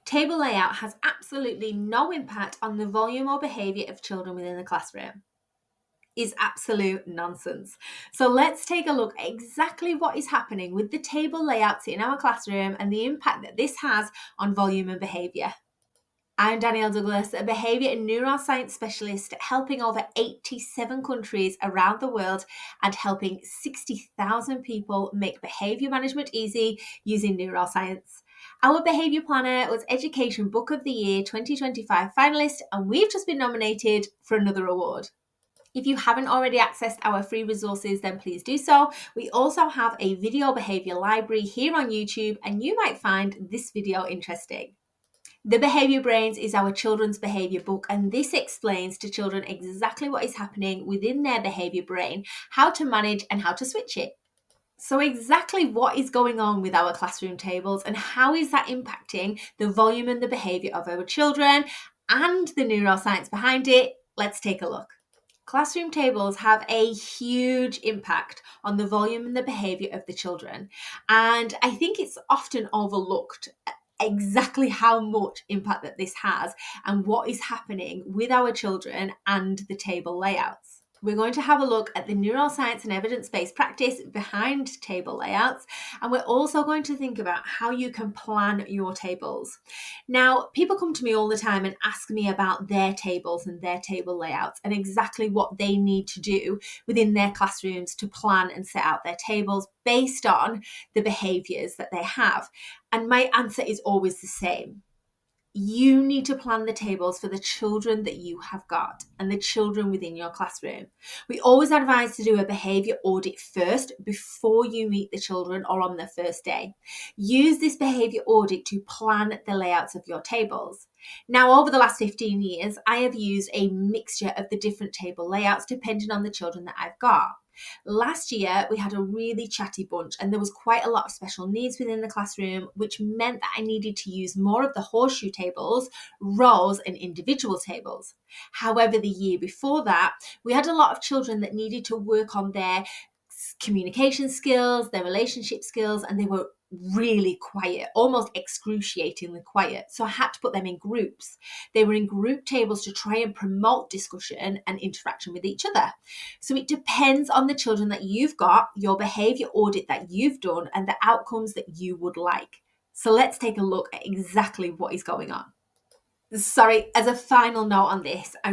Table layout has absolutely no impact on the volume or behaviour of children within the classroom. Is absolute nonsense. So let's take a look at exactly what is happening with the table layouts in our classroom and the impact that this has on volume and behaviour. I'm Danielle Douglas, a behaviour and neuroscience specialist helping over 87 countries around the world and helping 60,000 people make behaviour management easy using neuroscience. Our Behaviour Planner was Education Book of the Year 2025 finalist, and we've just been nominated for another award. If you haven't already accessed our free resources, then please do so. We also have a video behaviour library here on YouTube, and you might find this video interesting. The Behaviour Brains is our children's behaviour book, and this explains to children exactly what is happening within their behaviour brain, how to manage and how to switch it. So exactly what is going on with our classroom tables and how is that impacting the volume and the behaviour of our children and the neuroscience behind it? Let's take a look. Classroom tables have a huge impact on the volume and the behaviour of the children. And I think it's often overlooked exactly how much impact that this has and what is happening with our children and the table layouts. We're going to have a look at the neuroscience and evidence-based practice behind table layouts, and we're also going to think about how you can plan your tables. Now, people come to me all the time and ask me about their tables and their table layouts and exactly what they need to do within their classrooms to plan and set out their tables based on the behaviours that they have. And my answer is always the same. You need to plan the tables for the children that you have got and the children within your classroom. We always advise to do a behaviour audit first before you meet the children or on their first day. Use this behaviour audit to plan the layouts of your tables. Now, over the last 15 years, I have used a mixture of the different table layouts depending on the children that I've got. Last year, we had a really chatty bunch and there was quite a lot of special needs within the classroom, which meant that I needed to use more of the horseshoe tables, rows, and individual tables. However, the year before that, we had a lot of children that needed to work on their communication skills, their relationship skills, and they were really quiet, almost excruciatingly quiet. So I had to put them in groups. They were in group tables to try and promote discussion and interaction with each other. So it depends on the children that you've got, your behaviour audit that you've done, and the outcomes that you would like. So let's take a look at exactly what is going on. Sorry, as a final note on this, I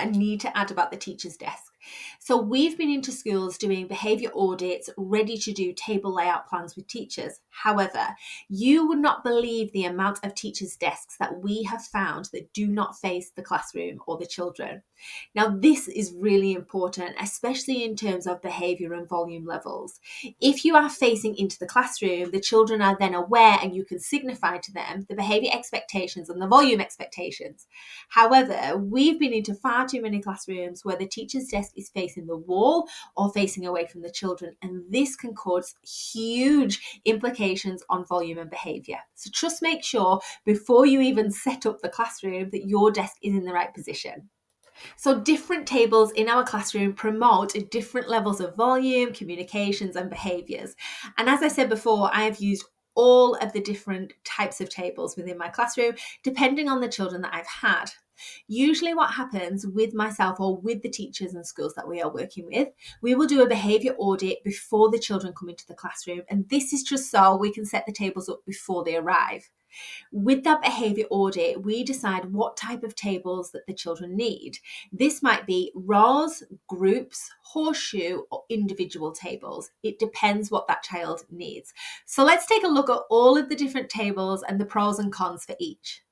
need to add about the teacher's desk. So we've been into schools doing behaviour audits, ready to do table layout plans with teachers. However, you would not believe the amount of teachers' desks that we have found that do not face the classroom or the children. Now, this is really important, especially in terms of behaviour and volume levels. If you are facing into the classroom, the children are then aware and you can signify to them the behaviour expectations and the volume expectations. However, we've been into far too many classrooms where the teacher's desk is facing the wall or facing away from the children, and this can cause huge implications on volume and behaviour. So just make sure before you even set up the classroom that your desk is in the right position. So different tables in our classroom promote different levels of volume, communications, and behaviours. And as I said before, I have used all of the different types of tables within my classroom, depending on the children that I've had. Usually what happens with myself or with the teachers and schools that we are working with, we will do a behaviour audit before the children come into the classroom. And this is just so we can set the tables up before they arrive. With that behaviour audit, we decide what type of tables that the children need. This might be rows, groups, horseshoe, or individual tables. It depends what that child needs. So let's take a look at all of the different tables and the pros and cons for each.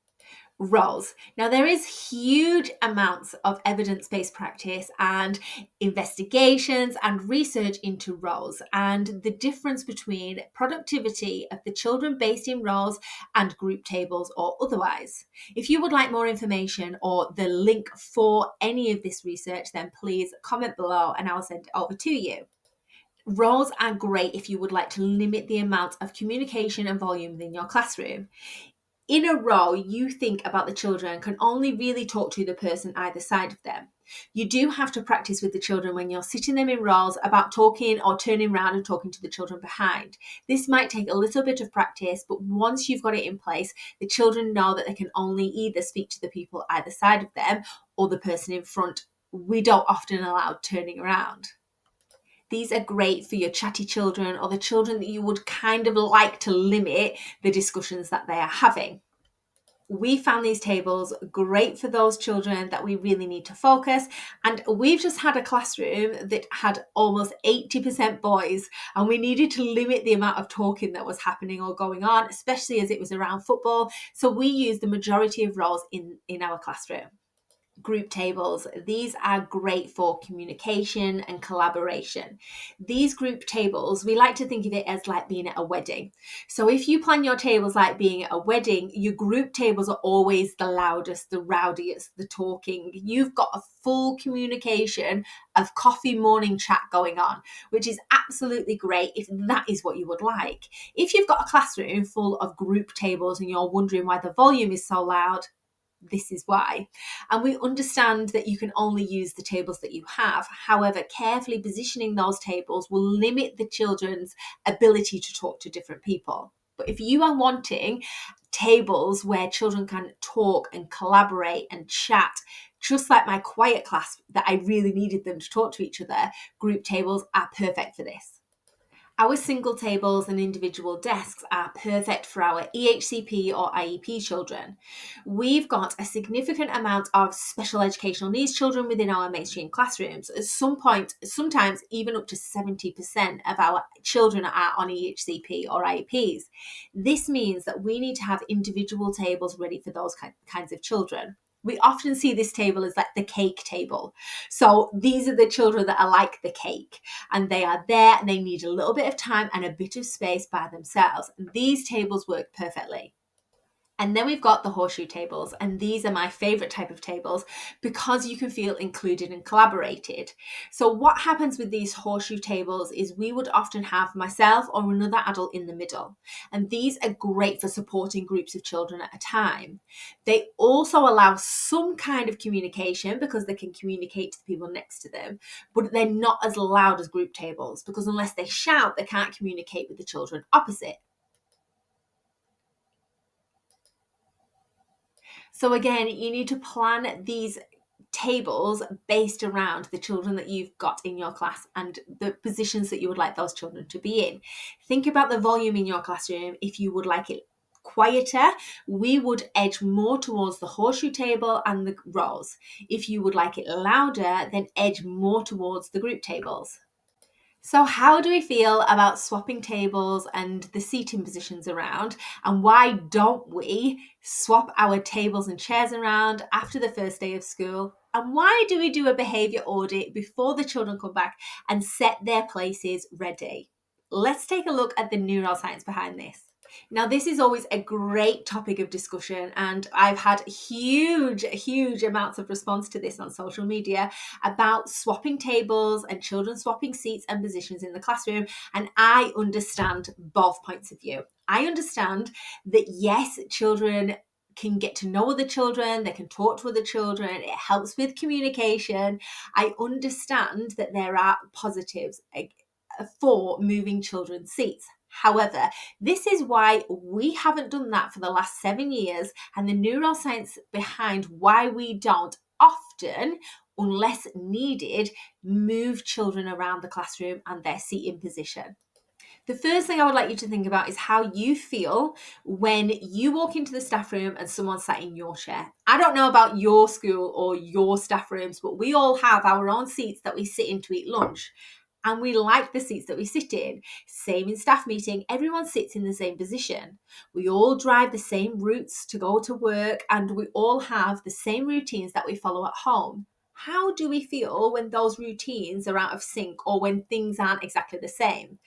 Roles. Now, there is huge amounts of evidence-based practice and investigations and research into roles and the difference between productivity of the children based in roles and group tables or otherwise. If you would like more information or the link for any of this research, then please comment below and I'll send it over to you. Roles are great if you would like to limit the amount of communication and volume within your classroom. in a row, you think about the children can only really talk to the person either side of them. You do have to practice with the children when you're sitting them in rows about talking or turning around and talking to the children behind. This might take a little bit of practice, but once you've got it in place, the children know that they can only either speak to the people either side of them or the person in front. We don't often allow turning around. These are great for your chatty children or the children that you would kind of like to limit the discussions that they are having. We found these tables great for those children that we really need to focus. And we've just had a classroom that had almost 80% boys, and we needed to limit the amount of talking that was happening or going on, especially as it was around football. So we used the majority of roles in our classroom. Group tables. These are great for communication and collaboration. These group tables, we like to think of it as like being at a wedding. So if you plan your tables like being at a wedding, your group tables are always the loudest, the rowdiest, the talking. You've got a full communication of coffee morning chat going on, which is absolutely great if that is what you would like. If you've got a classroom full of group tables and you're wondering why the volume is so loud, this is why. And we understand that you can only use the tables that you have. However, carefully positioning those tables will limit the children's ability to talk to different people. But if you are wanting tables where children can talk and collaborate and chat, just like my quiet class that I really needed them to talk to each other, group tables are perfect for this. Our single tables and individual desks are perfect for our EHCP or IEP children. We've got a significant amount of special educational needs children within our mainstream classrooms. At some point, sometimes even up to 70% of our children are on EHCP or IEPs. This means that we need to have individual tables ready for those kinds of children. We often see this table as like the cake table. So these are the children that are like the cake, and they are there and they need a little bit of time and a bit of space by themselves. And these tables work perfectly. And then we've got the horseshoe tables, and these are my favorite type of tables because you can feel included and collaborated. So what happens with these horseshoe tables is we would often have myself or another adult in the middle, and these are great for supporting groups of children at a time. They also allow some kind of communication because they can communicate to the people next to them, but they're not as loud as group tables because unless they shout, they can't communicate with the children opposite. So again, you need to plan these tables based around the children that you've got in your class and the positions that you would like those children to be in. Think about the volume in your classroom. If you would like it quieter, we would edge more towards the horseshoe table and the rows. If you would like it louder, then edge more towards the group tables. So how do we feel about swapping tables and the seating positions around? And why don't we swap our tables and chairs around after the first day of school? And why do we do a behaviour audit before the children come back and set their places ready? Let's take a look at the neuroscience behind this. Now, this is always a great topic of discussion, and I've had huge amounts of response to this on social media about swapping tables and children swapping seats and positions in the classroom, and I understand both points of view. I understand that yes, children can get to know other children, they can talk to other children, it helps with communication. I understand that there are positives for moving children's seats. However, this is why we haven't done that for the last 7 years, and the neuroscience behind why we don't often, unless needed, move children around the classroom and their seating position. The first thing I would like you to think about is how you feel when you walk into the staff room and someone's sat in your chair. I don't know about your school or your staff rooms, but we all have our own seats that we sit in to eat lunch. And we like the seats that we sit in. Same in staff meeting, everyone sits in the same position. We all drive the same routes to go to work, and we all have the same routines that we follow at home. How do we feel when those routines are out of sync or when things aren't exactly the same?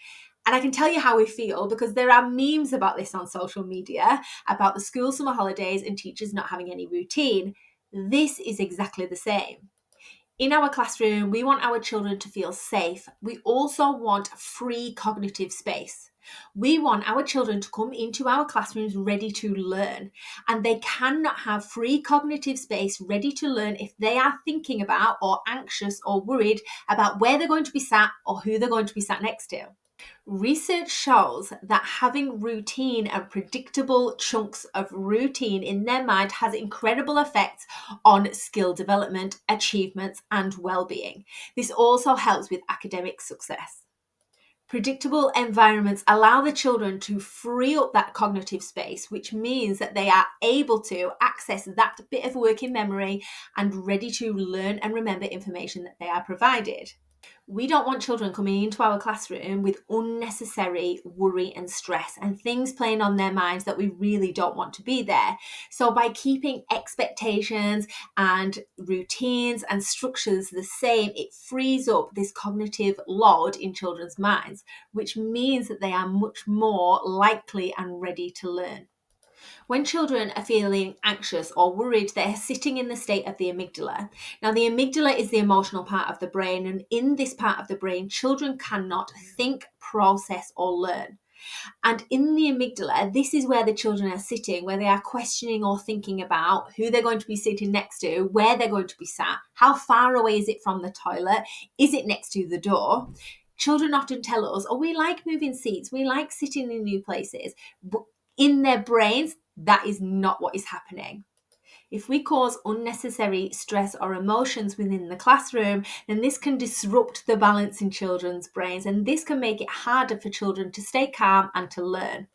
And I can tell you how we feel because there are memes about this on social media about the school summer holidays and teachers not having any routine. This is exactly the same. In our classroom, we want our children to feel safe. We also want free cognitive space. We want our children to come into our classrooms ready to learn, and they cannot have free cognitive space ready to learn if they are thinking about or anxious or worried about where they're going to be sat or who they're going to be sat next to. Research shows that having routine and predictable chunks of routine in their mind has incredible effects on skill development, achievements, and well-being. This also helps with academic success. Predictable environments allow the children to free up that cognitive space, which means that they are able to access that bit of working memory and ready to learn and remember information that they are provided. We don't want children coming into our classroom with unnecessary worry and stress and things playing on their minds that we really don't want to be there. So by keeping expectations and routines and structures the same, it frees up this cognitive load in children's minds, which means that they are much more likely and ready to learn. When children are feeling anxious or worried, they're sitting in the state of the amygdala. Now, the amygdala is the emotional part of the brain, and in this part of the brain, children cannot think, process, or learn. And in the amygdala, this is where the children are sitting, where they are questioning or thinking about who they're going to be sitting next to, where they're going to be sat, how far away is it from the toilet, is it next to the door. Children often tell us, oh, we like moving seats, we like sitting in new places. But in their brains, that is not what is happening. If we cause unnecessary stress or emotions within the classroom, then this can disrupt the balance in children's brains, and this can make it harder for children to stay calm and to learn.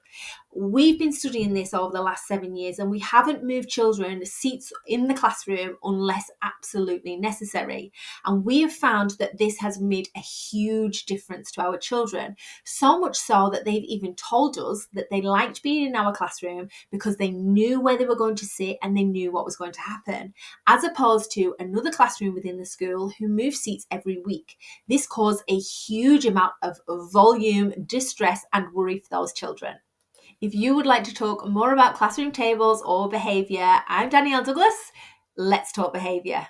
We've been studying this over the last 7 years, and we haven't moved children seats in the classroom unless absolutely necessary. And we have found that this has made a huge difference to our children, so much so that they've even told us that they liked being in our classroom because they knew where they were going to sit and they knew what was going to happen, as opposed to another classroom within the school who moved seats every week. This caused a huge amount of volume, distress, and worry for those children. If you would like to talk more about classroom tables or behaviour, I'm Danielle Douglas. Let's talk behaviour.